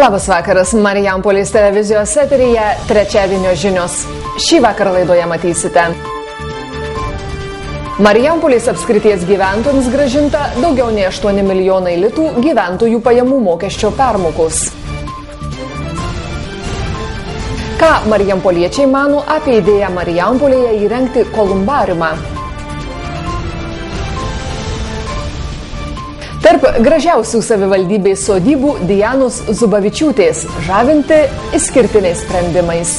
Labas vakaras, Marijampolės televizijos eteryje trečiadienio žinios. Šį vakarą laidoje matysite. Marijampolės apskrities gyventojams grąžinta daugiau nei 8 milijonai litų gyventojų pajamų mokesčio permokos. Ką marijampoliečiai mano apie idėją Marijampolėje įrengti kolumbariumą? Tarp gražiausių savivaldybės sodybų Dianos Zubavičiūtės žavinti išskirtiniais sprendimais.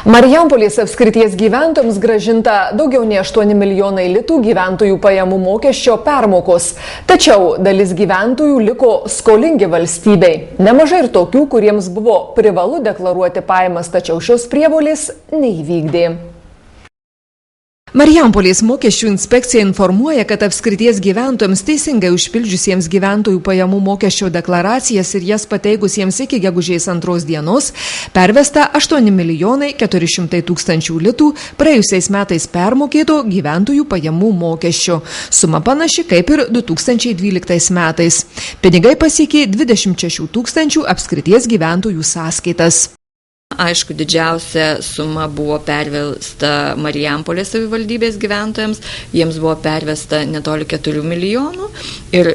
Marijampolės apskrities gyventojams grąžinta daugiau nei 8 milijonai litų gyventojų pajamų mokesčio permokos. Tačiau dalis gyventojų liko skolingi valstybei. Nemažai ir tokių, kuriems buvo privalu deklaruoti pajamas, tačiau šios prievolės neįvykdė. Marijampolės mokesčių inspekcija informuoja, kad apskrities gyventojams teisingai užpildžiusiems gyventojų pajamų mokesčio deklaracijas ir jas pateigusiems iki gegužės 2 dienos pervesta 8 milijonai 400 tūkstančių litų praėjusiais metais permokėto gyventojų pajamų mokesčio. Suma panaši kaip ir 2012 metais. Pinigai pasiekė 26 tūkstančių apskrities gyventojų sąskaitas. Aišku, didžiausia suma buvo pervesta Marijampolės savivaldybės gyventojams, jiems buvo pervesta netoli 4 milijonų ir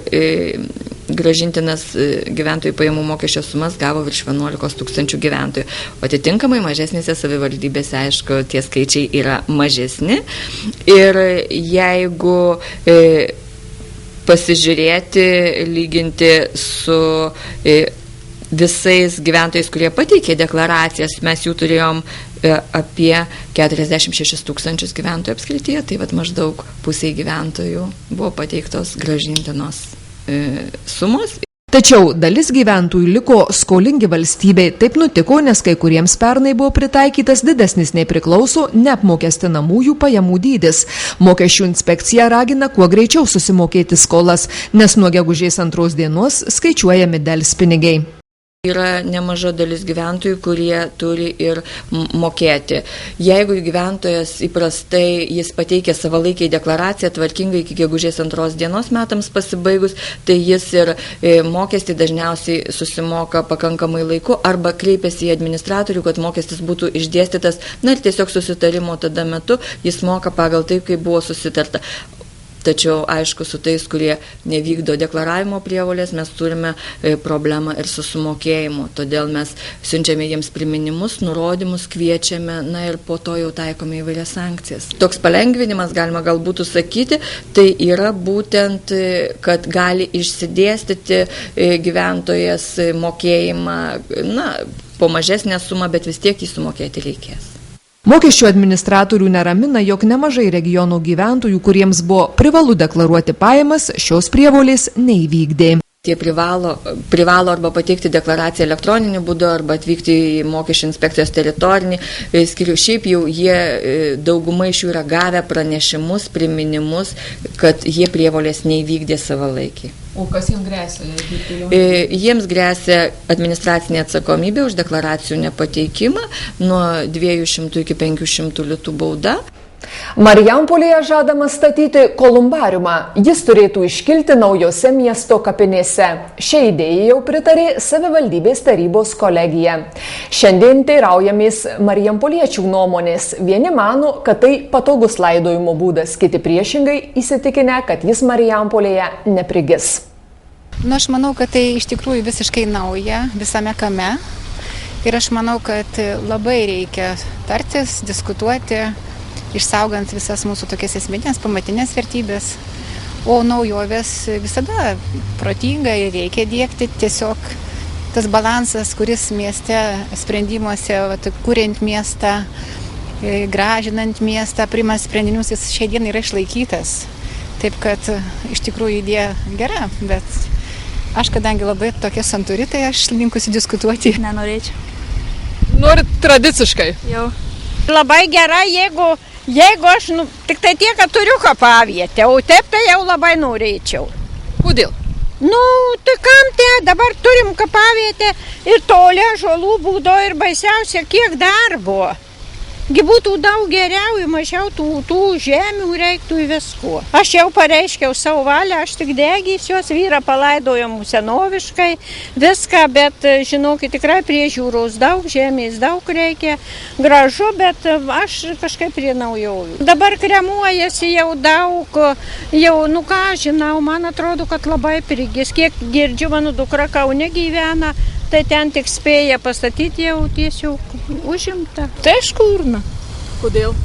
grąžintinas gyventojų pajamų mokesčio sumas gavo virš 11 tūkstančių gyventojų. O atitinkamai mažesnėse savivaldybėse, aišku, tie skaičiai yra mažesni ir jeigu pasižiūrėti, lyginti su visais gyventojais, kurie pateikė deklaracijas, mes jų turėjom apie 46 tūkstančius gyventojų apskrityje, tai maždaug pusiai gyventojų buvo pateiktos grąžintinos sumos. Tačiau dalis gyventojų liko skolingi valstybei. Taip nutiko, nes kai kuriems pernai buvo pritaikytas didesnis nei priklauso neapmokestinamųjų pajamų dydis. Mokesčių inspekcija ragina kuo greičiau susimokėti skolas, nes nuo gegužės 2 dienos skaičiuojami delspinigiai. Yra nemaža dalis gyventojų, kurie turi ir mokėti. Jeigu gyventojas įprastai jis pateikia savalaikiai deklaraciją tvarkingai iki gegužės 2 dienos metams pasibaigus, tai jis ir mokestį dažniausiai susimoka pakankamai laiku arba kreipiasi į administratorių, kad mokestis būtų išdėstytas, ir tiesiog susitarimo tada metu jis moka pagal taip, kaip buvo susitarta. Tačiau, aišku, su tais, kurie nevykdo deklaravimo prievolės, mes turime problemą ir su sumokėjimu. Todėl mes siunčiame jiems priminimus, nurodymus, kviečiame, ir po to jau taikome įvairias sankcijas. Toks palengvinimas, galima galbūt sakyti, tai yra būtent, kad gali išsidėstyti gyventojas mokėjimą, po mažesnę sumą, bet vis tiek jį sumokėti reikės. Mokesčių administratorių neramina, jog nemažai regionų gyventojų, kuriems buvo privalu deklaruoti pajamas, šios prievolės neįvykdė. Tie privalo arba pateikti deklaraciją elektroniniu būdu, arba atvykti į mokesčių inspekcijos teritorinį skyrių. Šiaip jau jie daugumai iš jų yra gavę pranešimus, priminimus, kad jie prievolės neįvykdė savalaikiai. O kas jiems grėsia? Jiems grėsia administracinė atsakomybė už deklaracijų nepateikimą nuo 200 iki 500 litų bauda. Marijampolėje žadama statyti kolumbariumą. Jis turėtų iškilti naujose miesto kapinėse. Šią idėją jau pritarė savivaldybės tarybos kolegija. Šiandien teiraujamės marijampoliečių nuomonės. Vieni mano, kad tai patogus laidojimo būdas, kiti priešingai įsitikinę, kad jis Marijampolėje neprigis. Aš manau, kad tai iš tikrųjų visiškai nauja visame kame. Ir aš manau, kad labai reikia tartis, diskutuoti, išsaugant visas mūsų tokias esminės, pamatinės vertybės. O naujovės visada protingai reikia diegti, tiesiog tas balansas, kuris mieste sprendimuose, kuriant miestą, gražinant miestą, priimant sprendimus, jis šiai dienai yra išlaikytas. Taip kad iš tikrųjų idėja gera, bet aš kadangi labai tokia santūri, tai aš linkusi diskutuoti. Nenorėčiau. Norit tradiciškai? Jau. Labai gera, jeigu aš tik tai tiek, kad turiu kapavietę, o taip tai jau labai norėčiau. Kodėl? Tai kam te, dabar turim kapavietę ir toli ąžuolų būdo ir baisiausia, kiek darbo. būtų daug geriau, mažiau tų žemių reiktų į visko. Aš jau pareiškiau savo valią, aš tik degysiuos, vyrą palaidojom senoviškai, viską, bet žinokit, tikrai priežiūros daug, žemės daug reikia, gražu, bet aš kažkaip prie naujovių. Dabar kremuojasi jau daug, jau, ką žinau, man atrodo, kad labai prigis. Kiek girdžiu, mano dukra Kaune gyvena, tai ten tik spėja pastatyti, jau tiesiog užimta. Tai aišku, urna. Kodėl?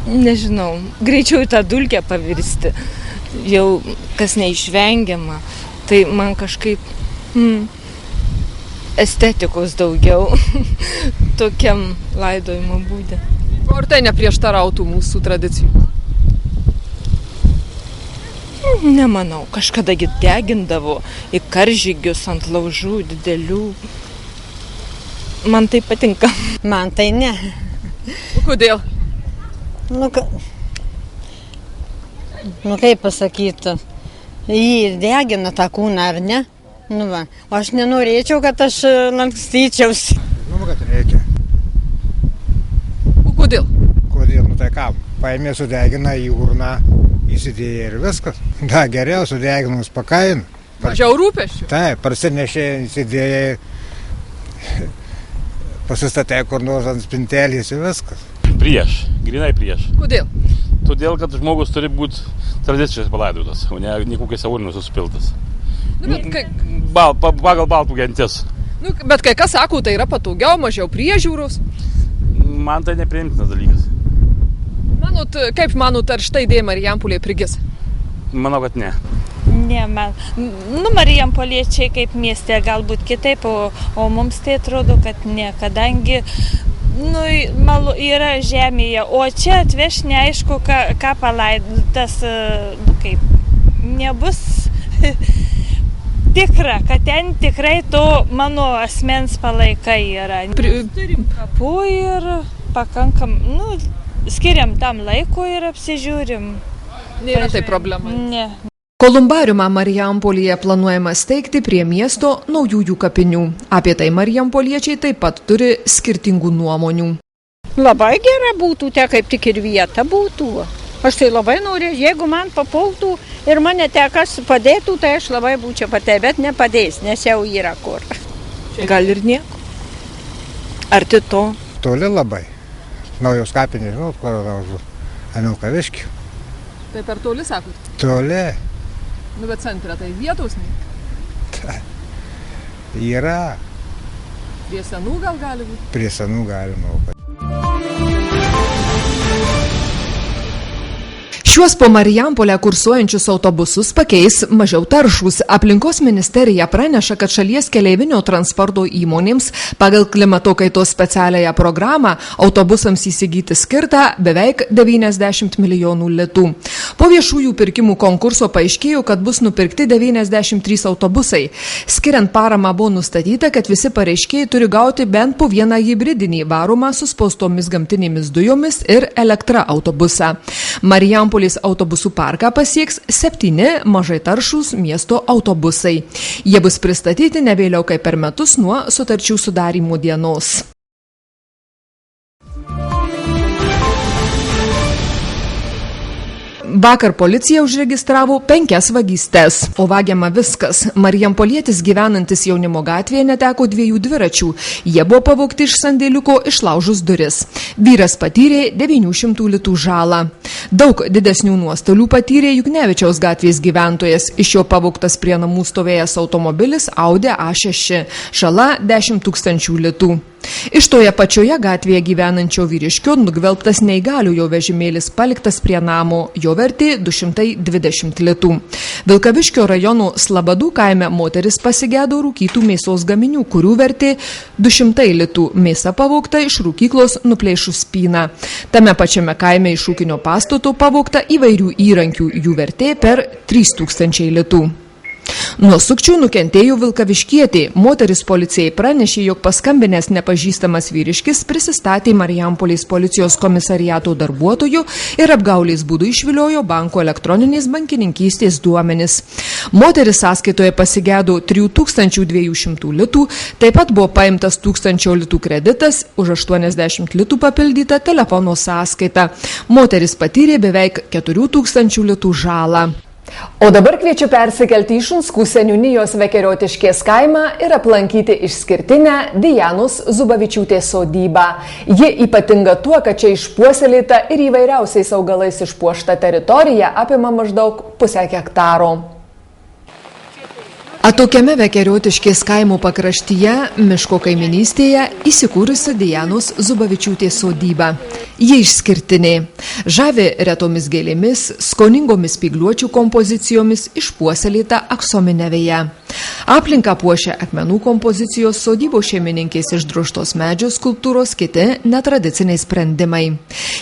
Nežinau, greičiau į tą dulkę pavirsti, jau kas neišvengiama, tai man kažkaip estetikos daugiau tokiam laidojimo būde. Ar tai neprieštarautų mūsų tradicijų? Nemanau, kažkadagi degindavo į karžygius ant laužų didelių. Man tai patinka. Man tai ne. Kodėl? Kaip pasakyti, jį ir degina tą kūną, ar ne? O aš nenorėčiau, kad aš lankstyčiausi. Kad reikia. O kodėl? Kodėl? Tai ką? Paėmė sudegina į urną, įsidėję ir viskas. Da, geriau sudeginus pakaina. Mažiau rūpesčių. Taip, parsinešė, įsidėję, pasistatė kur nors ant spintelės ir viskas. Prieš, grinai prieš. Kodėl? Todėl, kad žmogus turi būti tradiciškai palaidotas, o ne kokiose urnose supiltas. Pagal baltų gentis. Bet kai kas sako, tai yra patogiau, mažiau priežiūros. Man tai nepriimtinas dalykas. Kaip manot, ar štai idėja Marijampolėje prigis? Manau, kad ne. Ne, man. Marijampoliečiai kaip mieste galbūt kitaip, o mums tai atrodo, kad ne, kadangi yra žemėje, o čia atveš neaišku, ką palaidotas, kaip nebus tikra, kad ten tikrai to mano asmens palaikai yra. Turim kapų ir pakankam, skiriam tam laiko ir apsižiūrim. Nėra tai problema. Ne. Kolumbariumą Marijampolėje planuojama steigti prie miesto naujųjų kapinių. Apie tai marijampoliečiai taip pat turi skirtingų nuomonių. Labai gera būtų, kaip tik ir vieta būtų. Aš tai labai noriu, jeigu man papultų ir mane kas padėtų, tai aš labai būčiau patei, bet nepadės, nes jau yra kur. Gal ir nieko. Arti to? Toli labai. Naujos kapinės, kur Anilkaviškių. Tai per toli, sakot? Toli. Bet centre tai vietos ne? Yra. Prie senų gal gali būti? Prie senų galima. Šiuos po Marijampolę kursuojančius autobusus pakeis mažiau taršūs. Aplinkos ministerija praneša, kad šalies keleivinio transporto įmonėms pagal klimato kaitos specialiąją programą autobusams įsigyti skirta beveik 90 milijonų litų. Po viešųjų pirkimų konkurso paaiškėjo, kad bus nupirkti 93 autobusai. Skiriant paramą buvo nustatyta, kad visi pareiškėjai turi gauti bent po vieną hibridinį varomą su spaustomis gamtinėmis dujomis ir elektra autobusą. Marijampolės autobusų parką pasieks 7 mažai taršūs miesto autobusai. Jie bus pristatyti ne vėliau kaip per metus nuo sutarčių sudarymo dienos. Vakar policija užregistravo 5 vagystes, o vagiama viskas. Marijampolietis gyvenantis Jaunimo gatvėje neteko 2 dviračių. Jie buvo pavogti iš sandėliuko išlaužus duris. Vyras patyrė 900 litų žalą. Daug didesnių nuostolių patyrė Juknevičiaus gatvės gyventojas. Iš jo pavogtas prie namų stovėjęs automobilis Audi A6. Žala 10 000 litų. Iš toje pačioje gatvėje gyvenančio vyriškio nugvelbtas neįgaliojo vežimėlis paliktas prie namo, jo vertė 220 litų. Vilkaviškio rajono Slabadų kaime moteris pasigėdo rūkytų mėsos gaminių, kurių vertė 200 litų. Mėsa pavogta iš rūkyklos nuplėšus spyną. Tame pačiame kaime iš ūkinio pastato pavogta įvairių įrankių, jų vertė per 3000 litų. Nuo sukčių nukentėjo Vilkaviškietė. Moteris policijai pranešė, jog paskambinęs nepažįstamas vyriškis prisistatė Marijampolės policijos komisariato darbuotojų ir apgaulės būdu išviliojo banko elektroninės bankininkystės duomenis. Moteris sąskaitoje pasigėdo 3200 litų, taip pat buvo paimtas 1000 litų kreditas, už 80 litų papildyta telefono sąskaita. Moteris patyrė beveik 4000 litų žalą. O dabar kviečiu persikelti į Šunskų seniūnijos Vekeriotiškės kaimą ir aplankyti išskirtinę Dianos Zubavičiūtės sodybą. Ji ypatinga tuo, kad čia išpuoselėta ir įvairiausiais augalais išpuošta teritorija apima maždaug 0,5 hektaro. Atokiame Vekeriotiškės kaimo pakraštyje, miško kaiminystėje, įsikūrusi Dianos Zubavičiūtės sodyba. Ji išskirtinė. Žavi retomis gėlėmis, skoningomis spygliuočių kompozicijomis, išpuoselėta aksominė veja. Aplinką puošia akmenų kompozicijos, sodybos šeimininkės išdrožtos medžio skulptūros, kiti netradiciniai sprendimai.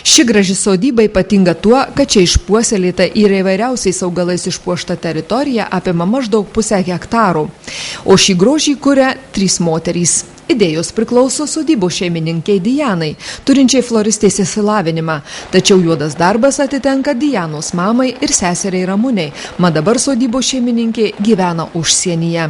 Ši graži sodyba ypatinga tuo, kad čia išpuoselėta ir įvairiausiais augalais išpuošta teritorija apima maždaug 0,5 hektaro. O šį grožį kuria 3 moterys. Idėjos priklauso sodybos šeimininkiai Dianai, turinčiai floristės išsilavinimą, tačiau juodas darbas atitenka Dianos mamai ir seseriai Ramuniai, mat dabar sodybos šeimininkė gyvena užsienyje.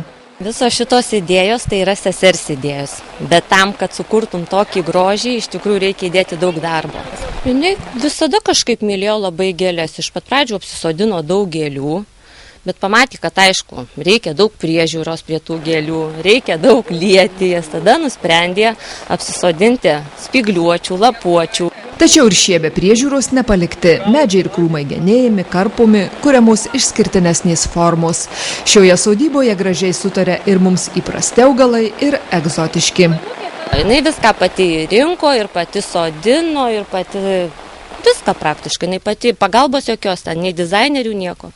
Visos šitos idėjos tai yra sesers idėjos, bet tam, kad sukurtum tokį grožį, iš tikrųjų reikia įdėti daug darbo. Jinai visada kažkaip mylėjo labai gėlės, iš pat pradžių apsisodino daug gėlių. Bet pamatė, kad aišku, reikia daug priežiūros prie tų gėlių, reikia daug lieti, jas tada nusprendė apsisodinti spygliuočių, lapuočių. Tačiau ir šie be priežiūros nepalikti. Medžiai ir krūmai genėjami, karpomi, kuriamos išskirtinesnės formos. Šioje sodyboje gražiai sutarė ir mums įprasti augalai, ir egzotiški. Jinai viską pati rinko ir pati sodino ir pati viską praktiškai. Jinai pati pagalbos jokios, nei dizainerių, nieko.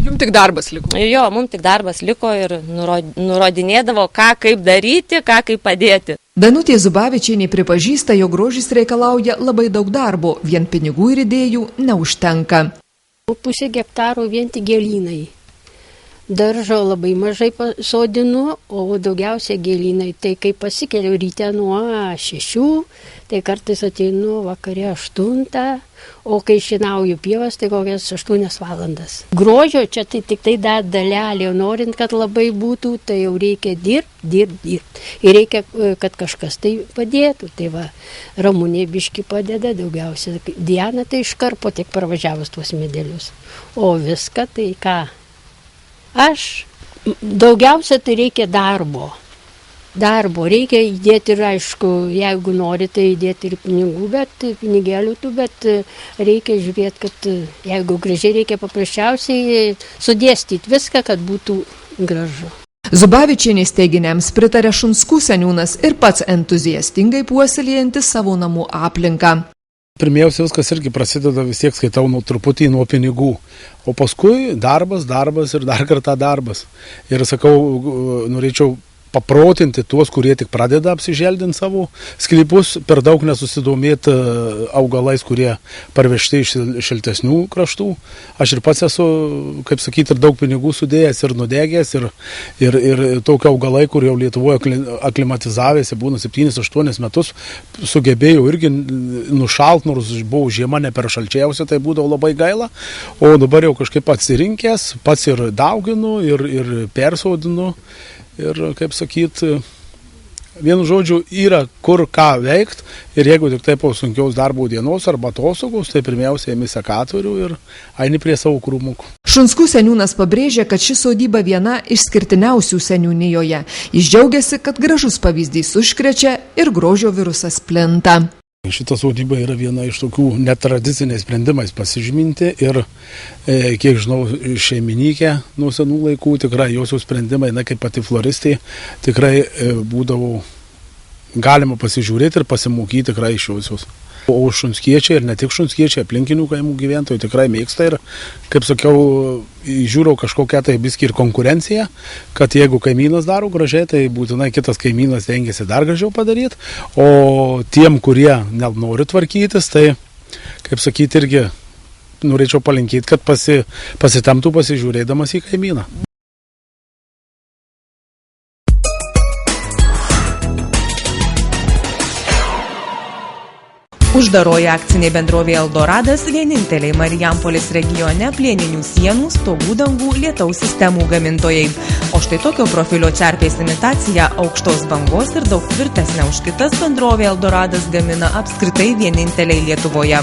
Jums tik darbas liko? Jo, mums tik darbas liko ir nurodinėdavo, ką kaip daryti, ką kaip padėti. Danutė Zubavičienė pripažįsta, jog grožis reikalauja labai daug darbo, vien pinigų ir idėjų neužtenka. 0,5 hektaro vien tik gėlynai. Daržo labai mažai sodinu, o daugiausia gėlynai. Tai kai pasikeliu ryte nuo 6, tai kartais ateinu vakare 8, o kai šinauju pievas, tai kokias 8 valandas. Grožio čia tai tik tai dalelė, norint, kad labai būtų, tai jau reikia dirbti. Ir reikia, kad kažkas tai padėtų. Tai va, Ramunė biški padeda daugiausia. Diana tai iškarpo tik parvažiavus tuos medelius. O viską tai ką? Aš daugiausia tai reikia darbo. Reikia įdėti ir aišku, jeigu nori, tai įdėti ir pinigų, bet pinigėlių tų, bet reikia žiūrėti, kad jeigu gražiai, reikia paprasčiausiai sudėstyti viską, kad būtų gražu. Zubavičienės teiginiams pritarė Šunskų seniūnas ir pats entuziastingai puoselėjantis savo namų aplinką. Pirmiausia, viskas irgi prasideda vis tiek, skaitau, truputį nuo pinigų, o paskui darbas ir dar kartą darbas. Ir sakau, norėčiau paprotinti tuos, kurie tik pradeda apsiželdinti savo sklypus, per daug nesusidomėti augalais, kurie parvežti iš šiltesnių kraštų. Aš ir pats esu, kaip sakyti, ir daug pinigų sudėjęs ir nudegęs, ir tokie augalai, kur jau Lietuvoje aklimatizavėsi, būna 7-8 metus, sugebėjau irgi nušalt, nors buvo žiema ne per šalčiausia, tai būdavo labai gaila, o dabar jau kažkaip atsirinkęs, pats ir dauginu, ir persodinu. Ir, kaip sakyt, vienu žodžiu, yra kur ką veikt ir jeigu tik taip po sunkiaus darbo dienos arba atostogos, tai pirmiausia ėmi sekatorių ir eini prie savo krūmukų. Šunskų seniūnas pabrėžia, kad ši sodyba viena išskirtiniausių seniūnijoje. Jis džiaugiasi, kad gražus pavyzdys užkrečia ir grožio virusas plinta. Šita sodyba yra viena iš tokių netradiciniais sprendimais pasižyminti ir, kiek žinau, šeimininkė nuo senų laikų, tikrai jos sprendimai, kaip pati floristė, tikrai būdavo galima pasižiūrėti ir pasimokyti tikrai iš josios. O šunskiečiai ir ne tik šunskiečiai, aplinkinių kaimų gyventojai tikrai mėgsta ir, kaip sakiau, žiūrau kažkokią tai biskį ir konkurenciją, kad jeigu kaimynas daro gražiai, tai būtinai kitas kaimynas tengiasi dar gražiau padaryti, o tiem, kurie nenori tvarkytis, tai, kaip sakyti, irgi norėčiau palinkėti, kad pasitemtų pasižiūrėdamas į kaimyną. Uždaroji akcinė bendrovė Eldoradas vieninteliai Marijampolės regione plieninių sienų, stogų dangų, lietaus sistemų gamintojai. O štai tokio profilio čerpės imitaciją aukštos bangos ir daug tvirtesnę už kitas bendrovė Eldoradas gamina apskritai vieninteliai Lietuvoje.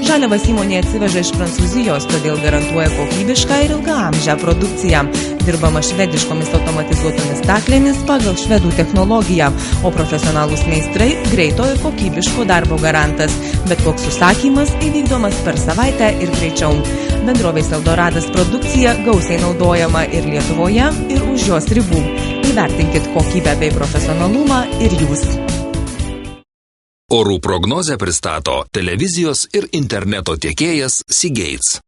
Žaliavas įmonė atsiveža iš Prancūzijos, todėl garantuoja kokybišką ir ilgaamžę produkciją. Dirbama švediškomis automatizuotomis staklėmis pagal švedų technologiją, o profesionalūs meistrai greito ir kokybiško darbo garantas. Bet koks užsakymas įvykdomas per savaitę ir greičiau. Bendrovės Eldoradas produkcija gausiai naudojama ir Lietuvoje, ir už jos ribų. Įvertinkit kokybę bei profesionalumą ir jūs. Orų prognozę pristato televizijos ir interneto tiekėjas Seagates.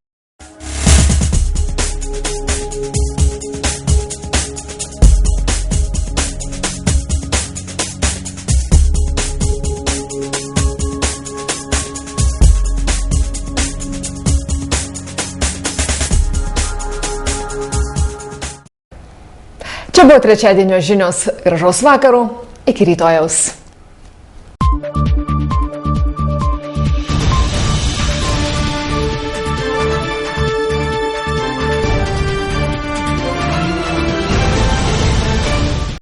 Čia buvo trečiadienio žinios. Gražaus vakaro. Iki rytojaus.